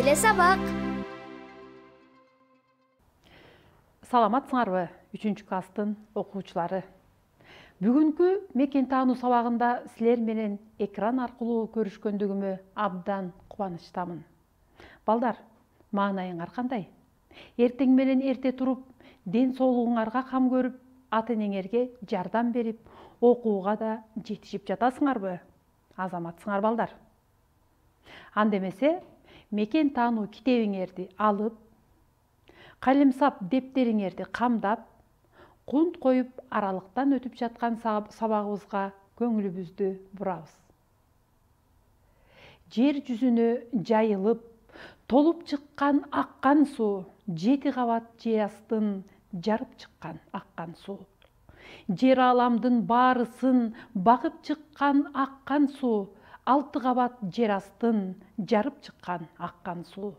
Келе сабак. Саламатсыңарбы 3 класстын окуучулары. Бүгүнкү мекен таануу сабагында силер менен экран аркылуу көрүшкөндүгүмө абдан кубанычтамын. Балдар, маанайыңар кандай? Эртең менен эрте туруп, ден соолугуңарга кам көрүп, ата-энеңерге жардам берип, окууга да жетишип жатасыңарбы? Азаматсыңар балдар. Андемесе, мекен таануу китебиңерди алып, калемсап дептериңерди камдап, кунт коюп аралыктан өтүп жаткан сабагыбызга көңүлүбүздү бурабыз. Жер жүзүнө жайылып, толуп чыккан аккан суу, 7 кабат жер астын жарып чыккан аккан суу. Жер аламдын баарысын багып чыккан аккан суу, 6 кабат жер астын жарып чыккан аккан суу.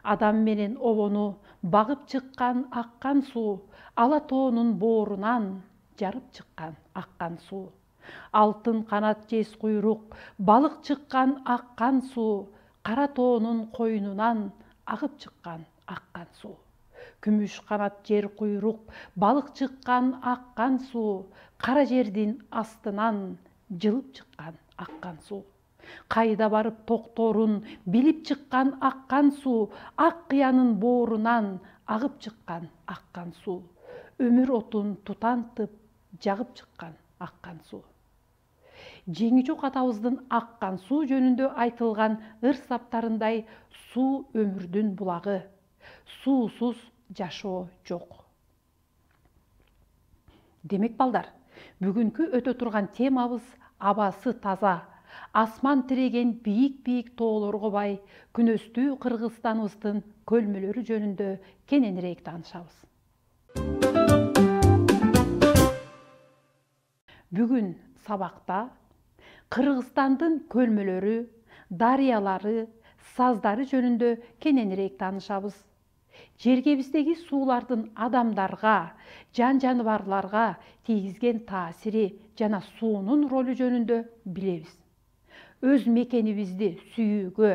Адам менен обону багып чыккан аккан суу, ала тоонун боорунан жарып чыккан аккан суу. Алтын канат жез куйрук, балык чыккан аккан суу, кара тоонун койнунан агып чыккан аккан суу. Күмүш канат жер куйрук, балык чыккан аккан суу, кара жердин астынан жылып чыккан аккан суу. Кайда барып токторун билип чыккан аккан суу, ак кыянын боорунан агып чыккан аккан суу. Өмүр отун тутантып, жагып чыккан аккан суу. Жеңи жок атабыздын аккан суу жөнүндө айтылган ыр-саптарындай суу өмүрдүн булагы. Суусуз жашоо жок. Демек балдар, бүгүнкү өтө турган темабыз абасы таза, асман тиреген бийик-бийик тоолорго бай күнөстүү Кыргызстаныбыздын көлмөлөрү жөнүндө кененирээк таанышабыз. Бүгүн сабакта Кыргызстандын көлмөлөрү, дарыялары, саздары жөнүндө кененирээк таанышабыз. Жергебиздеги суулардын адамдарга, жан-жаныбарларга тийгизген таасири жана суунун ролу жөнүндө билебиз. Өз мекенибизди сүйүүгө,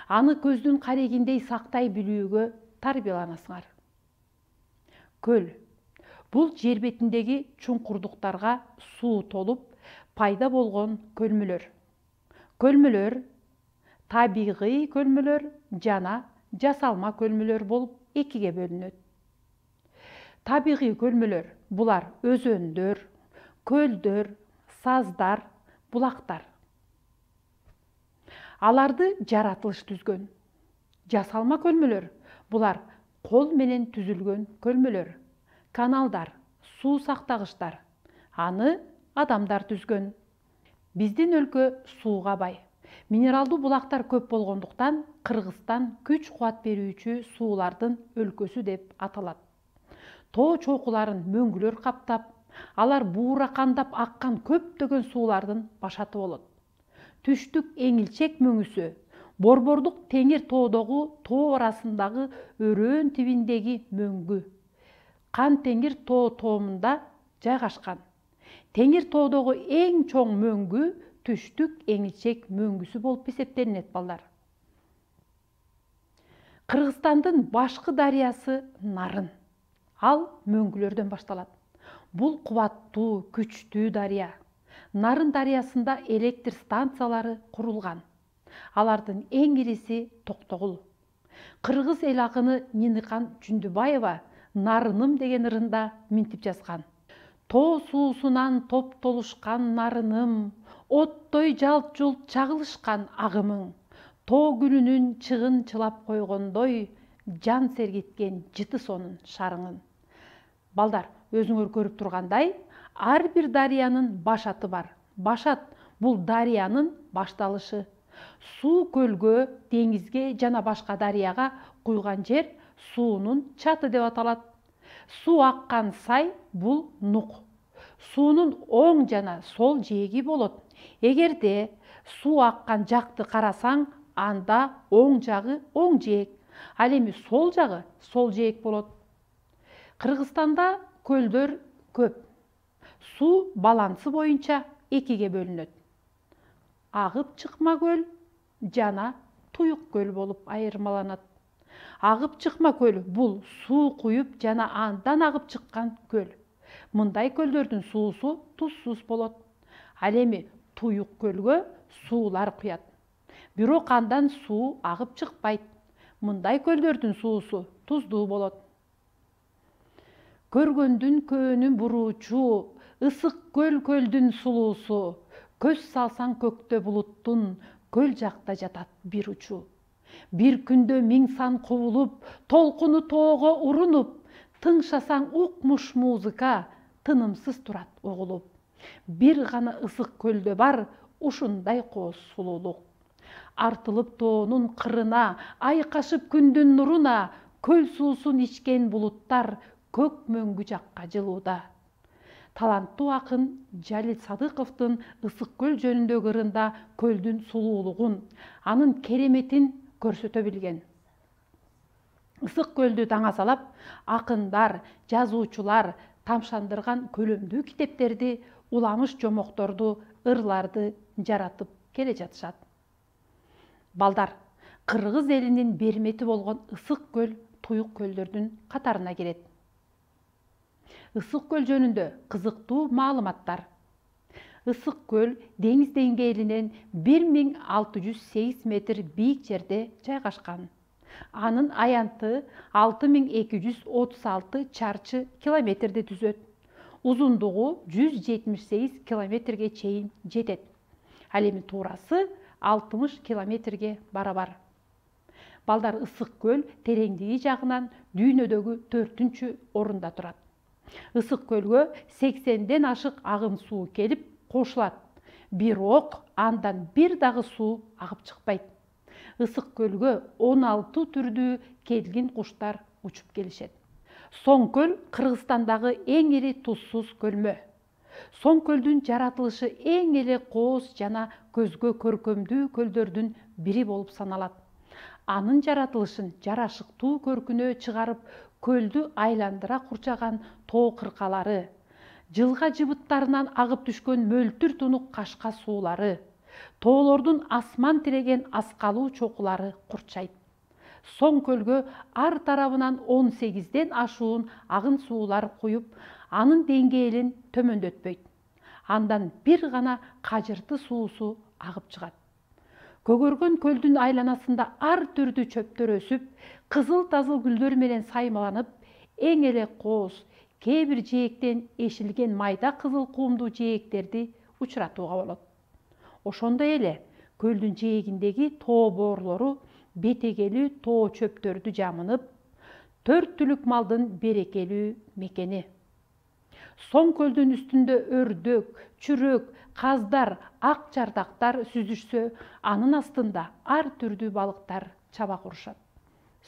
аны көздүн карегиндей сактай билүүгө тарбияланасыңар. Көл — бул жер бетиндеги чуңкурдуктарга суу толуп пайда болгон көлмөлөр. Көлмөлөр табигый көлмөлөр жана жасалма көлмөлөр болуп экиге бөлүнөт. Табигый көлмөлөр — булар өзөндөр, көлдөр, саздар, булактар. Аларды жаратылыш түзгөн. Жасалма көлмөлөр — булар кол менен түзүлгөн көлмөлөр, каналдар, суу сактагычтар. Аны адамдар түзгөн. Биздин өлкө сууга бай. Минералдуу булактар көп болгондуктан Кыргызстан күч-кубат берүүчү суулардын өлкөсү деп аталат. Тоо чокуларын мөңгүлөр каптап, алар буура кандап аккан көптөгөн суулардын башаты болот. Түштүк эңилчек мөңүсү, Борбордук Теңир тоодогу тоо арасындагы өрөөн тибиндеги мөңгү. Кан Теңир тоо тоомунда жайгашкан. Теңир тоодогу эң чоң мөңгү түштүк эңилчек мөңгүсү болуп эсептелинет балдар. Кыргызстандын башкы дарыясы Нарын. Ал мөңгүлөрдөн башталат. Бул кубаттуу, күчтүү дарыя. Нарын дарыясында электр станциялары курулган. Алардын эң ириси Токтогул. Кыргыз эл акыны Ниныкан Жүндүбаева Нарыным деген ырында минтип жазган. Тоо суусунан топтолушкан нарыным, оттой жалт-жулт чагылышкан агымың, тоо күнүнүн чыгын чылап койгондой, жан сергиткен жыты сонун шарыңын. Балдар, өзүңөр көрүп тургандай, ар бир дарыянын башаты бар. Башат — бул дарыянын башталышы. Суу көлгө, деңизге жана башка дарыяга куйган жер суунун чаты деп аталат. Суу аккан сай — бул нук. Суунун оң жана сол жээги болот. Эгерде суу аккан жакты карасаң, анда оң жагы оң жээк, ал эми сол жагы сол жээк болот. Кыргызстанда көлдөр көп. Суу балансы боюнча экиге бөлүнөт. Агып чыкма көл жана Туюк көл болуп айырмаланат. Агып чыкма көл бул суу куюп жана андан агып чыккан көл. Мындай көлдөрдүн суусу тузсуз болот. Ал эми туюк көлгө суулар куят. Бирок андан суу агып чыкпайт. Мындай көлдөрдүн суусу туздуу болот. Көргөндүн көөнүн буруучу, ысык көл көлдүн сулуусу. Көз салсаң көктө булуттун, көл жакта жатат бир учу. Бир күндө миң сан кубулуп, толкуну тоого урунуп, тыңшасаң укмуш музыка, тынымсыз турат угулуп. Бир гана ысык көлдө бар ушундай кооз сулуулук. Артылып тоонун кырына, айкашып күндүн нуруна, көл суусун ичкен булуттар көк мөңгү жакка жылууда. Таланттуу акын Жалил Садыковдун ысык көл жөнүндөгү ырында көлдүн сулуулугун, анын кереметин көрсөтө билген. Ысык көлдү даңазалап, акындар, жазуучулар тамшандырган көлөмдүү китептерди, уламыш жомокторду, ырларды жаратып келе жатышат. Балдар, кыргыз элинин бермети болгон ысык көл туюк көлдөрдүн катарына кирет. Ысык көл жөнүндө кызыктуу маалыматтар. Ысык көл деңиз деңгээлинен 1608 метр бийик жерде жайгашкан. Анын аянты 6236 чарчы километрди түзөт. Узундугу 178 километрге чейин жетет. Ал эми туурасы 60 километрге барабар. Балдар, ысык көл тереңдиги жагынан дүйнөдөгү 4-түнчү орунда турат. Ысык көлгө 80ден ашык агым суу келип кошулат. Бирок андан бир дагы суу агып чыкпайт. Ысык көлгө 16 түрдүү келгин куштар учуп келишет. Соң көл Кыргызстандагы эң ири тузсуз көлмө. Соң көлдүн жаратылышы эң эле кооз жана көзгө көркөмдүү көлдөрдүн бири болуп саналат. Анын жаратылышын жарашыктуу көркүнө чыгарып, көлдү айландыра курчаган тоо кыркалары, жылга жыбыттарынан агып түшкөн мөлтүр тунук кашка суулары, тоолордун асман тиреген аскалуу чокулары курчайт. Соң көлгө ар тарабынан 18ден ашуун агын суулар куюп, анын деңгээлин төмөндөтпөйт. Андан бир гана кажырты суусу агып чыгат. Көгөргөн көлдүн айланасында ар түрдүү чөптөр өсүп, кызыл-тазыл гүлдөр менен саймаланып, эң эле кооз, кээ бир жээктен эшилген майда кызыл кумдуу жээктерди учуратууга болот. Ошондой эле көлдүн жээгиндеги тоо боорлору бетегелүү тоо чөптөрдү жамынып, 4 түлүк малдын берекелүү мекени. Соң көлдүн үстүндө өрдөк, чүрөк, каздар, ак жардактар сүзүшсө, анын астында ар түрдүү балыктар чаба курушат.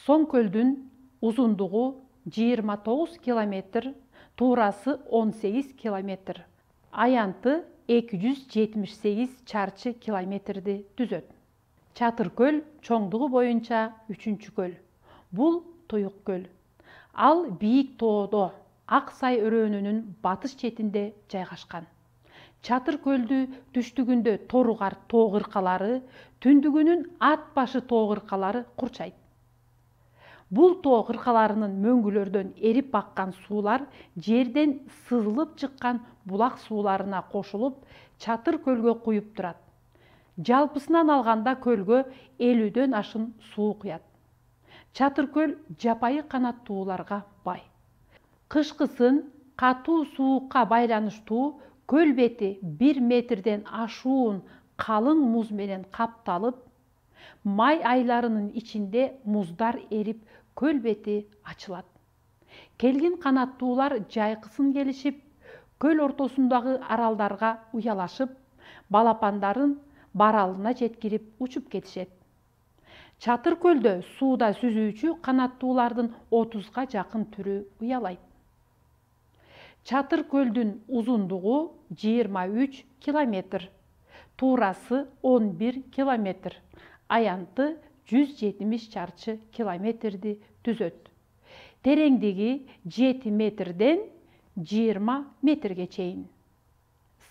Соң көлдүн узундугу 29 километр, туурасы 18 километр. Аянты 278 чарчы километрди түзөт. Чатыр көл чоңдугу боюнча 3-чү көл. Бул туюк көл. Ал бийик тоодо, Ак Сай өрөөнүнүн батыш четинде жайгашкан. Чатыр көлдү түштүгүндө Торугар тоо кыркалары, түндүгүнүн Ат башы тоо кыркалары курчайт. Бул тоо кыркаларынын мөңгүлөрдөн эрип аккан суулар жерден сызылып чыккан булак сууларына кошулуп, Чатыр көлгө куюп турат. Жалпысынан алганда көлгө 50дөн ашын суу куят. Чатыр көл жапайы канаттууларга бай. Кышкысын катуу суукка байланыштуу көл бети 1 метрден ашуун калың муз менен капталып, май айларынын ичинде муздар эрип көл бети ачылат. Келгин канаттуулар жайкысын келишип, көл ортосундагы аралдарга уялашып, балапандарын баралына жеткирип учуп кетишет. Чатыр көлдө сууда сүзүүчү канаттуулардын 30га жакын түрү уялайт. Чатыр көлдүн узундугу 23 километр, туурасы 11 километр, аянты 170 чарчы километрди түзөт. Тереңдиги 7 метрден 20 метрге чейин.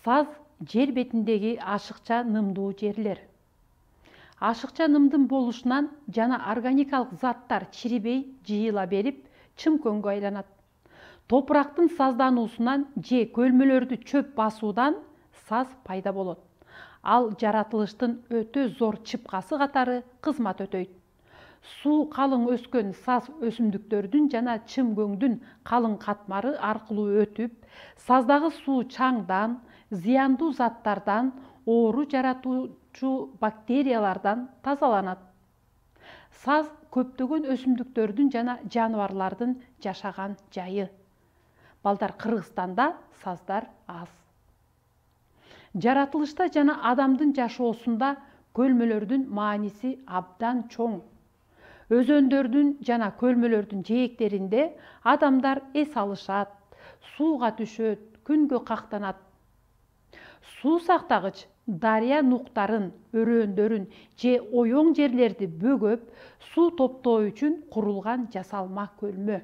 Саз жер бетиндеги ашыкча нымдуу жерлер. ашыкча нымдын болушунан жана органикалык заттар чирибей жыйыла берип чымкөңгө айланат. Топурактын саздануусунан же көлмөлөрдү чөп басуудан саз пайда болот. Ал жаратылыштын өтө зор чыпкасы катары кызмат өтөйт. Суу калың өскөн саз өсүмдүктөрдүн жана чымкөңдүн калың катмары аркылуу өтүп, саздагы суу чаңдан, зыяндуу заттардан, оору жаратуучу бактериялардан тазаланат. Саз көптөгөн өсүмдүктөрдүн жана жаныбарлардын жашаган жайы. Балдар, Кыргызстанда саздар аз. Жаратылышта жана адамдын жашоосунда көлмөлөрдүн мааниси абдан чоң. Өзөндөрдүн жана көлмөлөрдүн жээктеринде адамдар эс алышат, сууга түшөт, күнгө кактанат. Суу сактагыч дарыя нуктарын, өрөөндөрүн же оюң жерлерди бөгөп, суу топтоо үчүн курулган жасалма көлмө.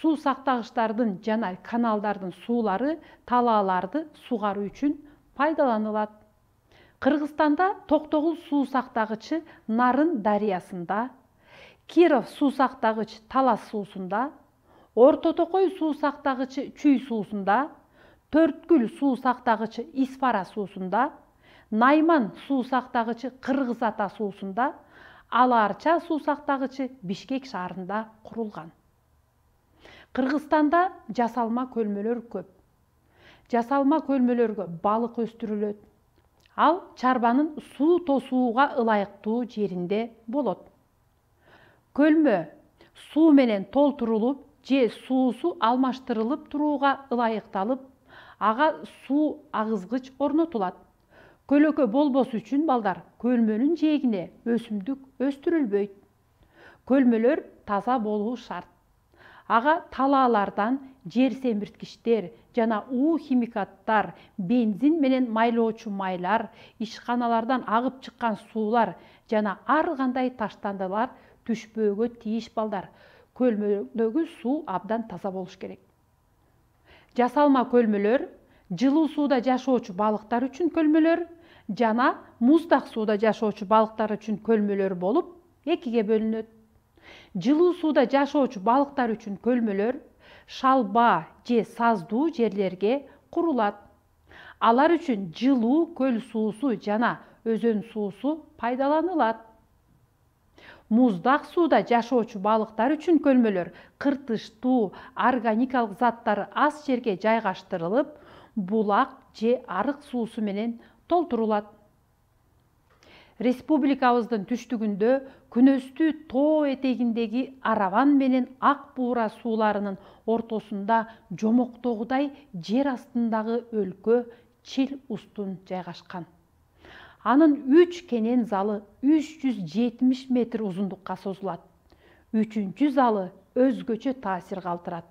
Суу сактагычтардын жана каналдардын суулары талааларды сугаруу үчүн пайдаланылат. Кыргызстанда Токтогул суу сактагычы Нарын дарыясында, Киров суу сактагыч Талас суусунда, Орто Токой суу сактагычы Чүй суусунда, Төрткүл суу сактагычы Исфара суусунда, Найман суу сактагычы Кыргыз Ата суусунда, Ала Арча суу сактагычы Бишкек шаарында курулган. Кыргызстанда жасалма көлмөлөр көп. Жасалма көлмөлөргө балык өстүрүлөт. Ал чарбанын суу тосууга ылайыктуу жеринде болот. Көлмө суу менен толтурулуп же суусу алмаштырылып турууга ылайыкталып, ага суу агызгыч орнотулат. Көлөкө болбос үчүн балдар, көлмөнүн жээгине өсүмдүк өстүрүлбөйт. Көлмөлөр таза болуу шарт. Ага талаалардан жер семирткичтер жана уу химикаттар, бензин менен майлоочу майлар, ишканалардан агып чыккан суулар жана ар кандай таштандылар түшпөөгө тийиш балдар. Көлмөдөгү суу абдан таза болуш керек. Жасалма көлмөлөр жылуу сууда жашоочу балыктар үчүн көлмөлөр жана муздак сууда жашоочу балыктар үчүн көлмөлөр болуп экиге бөлүнөт. Жылуу сууда жашоочу балыктар үчүн көлмөлөр шалба же саздуу жерлерге курулат. Алар үчүн жылуу көл суусу жана өзөн суусу пайдаланылат. Муздак сууда жашоочу балыктар үчүн көлмөлөр кыртыштуу, органикалык заттары аз жерге жайгаштырылып, булак же арык суусу менен толтурулат. Республикабыздын түштүгүндө күнөстүү тоо этегиндеги Араван менен Ак Буура сууларынын ортосунда жомоктогудай жер астындагы өлкө Чил Устун жайгашкан. Анын 3 кенен залы 370 метр узундукка созулат. 3-чү залы өзгөчө таасир калтырат.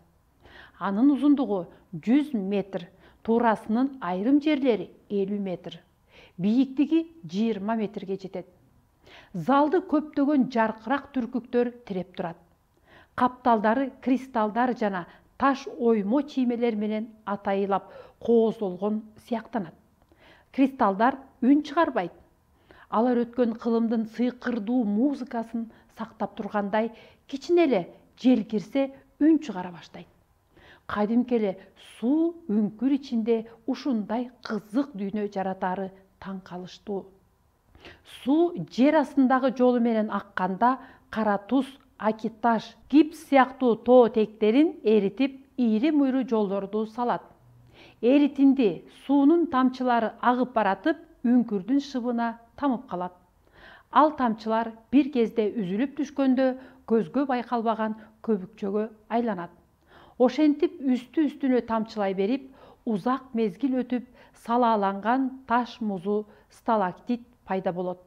Анын узундугу 100 метр, туурасынын айрым жерлери 50 метр. Бийиктиги 20 метрге жетет. Залды көптөгөн жаркырак түркүктөр тиреп турат. Капталдары кристалдар жана таш оймо чиймелер менен атайылап кооздолгон сыяктанат. Кристалдар үн чыгарбайт. Алар өткөн кылымдын сыйкырдуу музыкасын сактап тургандай, кичине эле жел кирсе үн чыгара баштайт. Кадимки эле суу үңкүр ичинде ушундай кызык дүйнө жаратары таң калыштуу. Суу жер астындагы жолу менен акканда кара туз, акиташ, гипс сыяктуу тоо тектерин эритип, ийри муйру жолдорду салат. Эритинди суунун тамчылары агып баратып, үңкүрдүн шыбына тамып калат. Ал тамчылар бир кезде үзүлүп түшкөндө көзгө байкалбаган көбүкчөгө айланат. Ошентип үстү-үстүнө тамчылай берип, узак мезгил өтүп, салааланган таш музу сталактит пайда болот.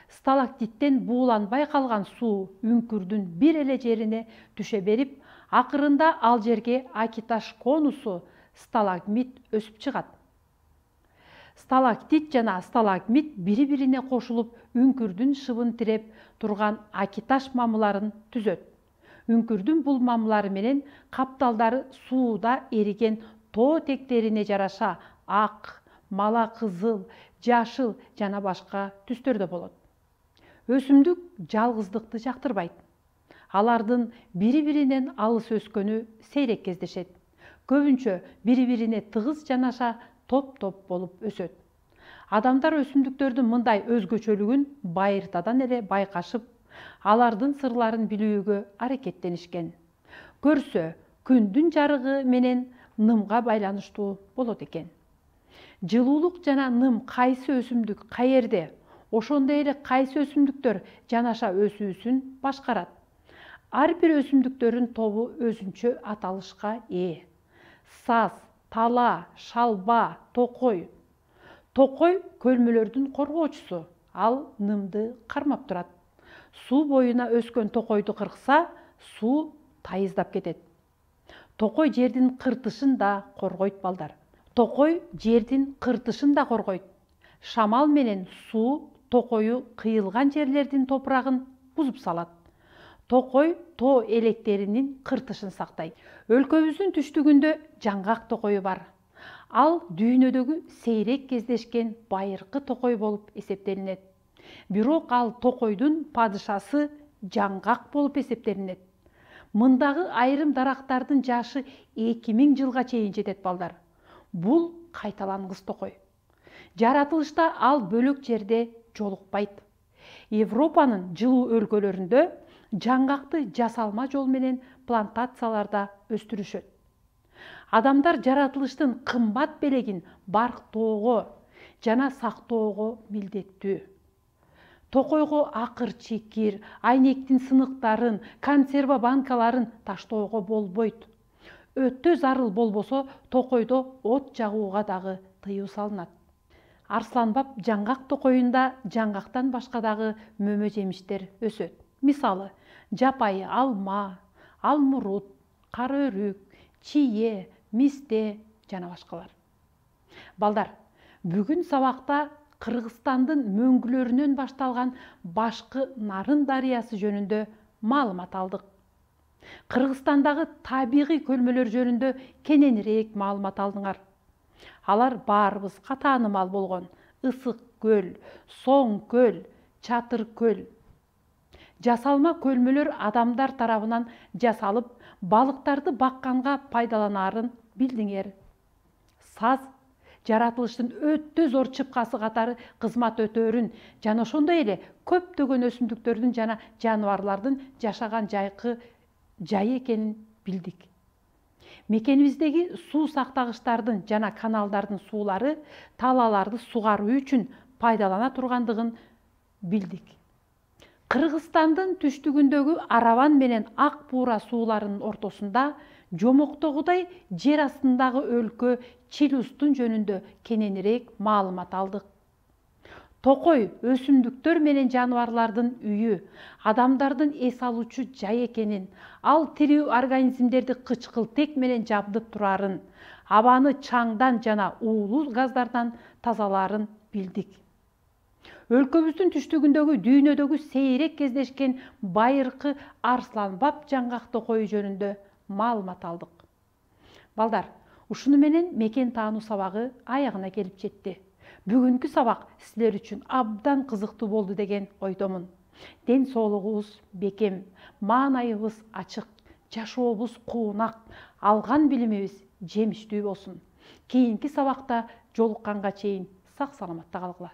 Сталактиттен бууланбай калган суу үңкүрдүн бир эле жерине түшө берип, акырында ал жерге акиташ конусу сталагмит өсүп чыгат. Сталактит жана сталагмит бири-бирине кошулуп, үңкүрдүн шыбын тиреп турган акиташ мамыларын түзөт. Үңкүрдүн бул мамылары менен капталдары сууда эриген тоо тектерине жараша ак, мала кызыл, жашыл жана башка түстөрдө болот. Өсүмдүк жалгыздыкты жактырбайт. Алардын бири-биринен алыс өскөнү сейрек кездешет. Көбүнчө бири-бирине тыгыз жанаша топ-топ болуп өсөт. Адамдар өсүмдүктөрдүн мындай өзгөчөлүгүн байыртадан эле байкашып, алардын сырларын билүүгө аракеттенишкен. Көрсө, күндүн жарыгы менен нымга байланыштуу болот экен. Жылуулук жана ным кайсы өсүмдүк каерде, ошондой эле кайсы өсүмдүктөр жанаша өсүүсүн башкарат. Ар бир өсүмдүктөрдүн тобу өзүнчө аталышка ээ. Саз, тала, шалба, токой. Токой көлмөлөрдүн коргоочусу, ал нымды кармап турат. Суу боюна өскөн токойду кыркса, суу тайыздап кетет. Токой жердин кыртышын да коргойт балдар. Токой жердин кыртышын да коргойт. Шамал менен суу токою кыйылган жерлердин топурагын бузуп салат. Токой тоо электеринин кыртышын сактайт. Өлкөбүздүн түштүгүндө жаңгак токою бар. Ал дүйнөдөгү сейрек кездешкен байыркы токой болуп эсептелинет. Бирок ал токойдун падышасы жаңгак болуп эсептелинет. Мындагы айрым дарактардын жашы 2000 жылга чейин жетет балдар. Бул кайталангыс токой. Жаратылышта ал бөлөк жерде жолукпайт. Европанын жылуу өлкөлөрүндө жаңгакты жасалма жол менен плантацияларда өстүрүшөт. Адамдар жаратылыштын кымбат белегин барктоого жана сактоого милдеттүү. Токойго акыр чекир, айнектин сыныктарын, консерва банкаларын таштоого болбойт. Өтө зарыл болбосо токойдо от жагууга дагы тыюу салынат. Арсланбап жаңгак токойунда жаңгактан башка дагы мөмө жемиштер өсөт. Мисалы, жапайы алма, алмурут, кара өрүк, чие, мисте жана башкалар. Балдар, бүгүн сабакта Кыргызстандын мөңгүлөрүнөн башталган Башкы Нарын дарыясы жөнүндө маалымат алдык. Кыргызстандагы табигый көлмөлөр жөнүндө кененирээк маалымат алдыңар. Алар баарыбызга таанымал болгон Ысык көл, Соң көл, Чатыр көл. Жасалма көлмөлөр адамдар тарабынан жасалып, балыктарды бакканга пайдаланаарын билдиңер. Саз жаратылыштын өтө зор чыпкасы катары кызмат өтөөрүн жана ошондой эле көптөгөн өсүмдүктөрдүн жана жаныбарлардын жашаган жайы экенин билдик. Мекенибиздеги суу сактагычтардын жана каналдардын суулары талааларды сугаруу үчүн пайдалана тургандыгын билдик. Кыргызстандын түштүгүндөгү Араван менен Ак Буура сууларынын ортосунда жомоктогудай жер астындагы өлкө Чилустун жөнүндө кененирээк маалымат алдык. Токой өсүмдүктөр менен жаныбарлардын үйү, адамдардын эс алуучу жай экенин, ал тирүү организмдерди кычкылтек менен жабдып турарын, абаны чаңдан жана уулуу газдардан тазалаарын билдик. Өлкөбүздүн түштүгүндөгү дүйнөдөгү сейрек кездешкен байыркы арсланбап жаңгак токою жөнүндө маалымат алдык. Балдар, ушуну менен мекен таануу сабагы аягына келип жетти. Бүгүнкү сабак силер үчүн абдан кызыктуу болду деген ойдомун. Ден соолугубуз бекем, маанайыбыз ачык, жашообуз куунак, алган билимибиз жемиштүү болсун. Кийинки сабакта жолукканга чейин сак саламатта калгыла.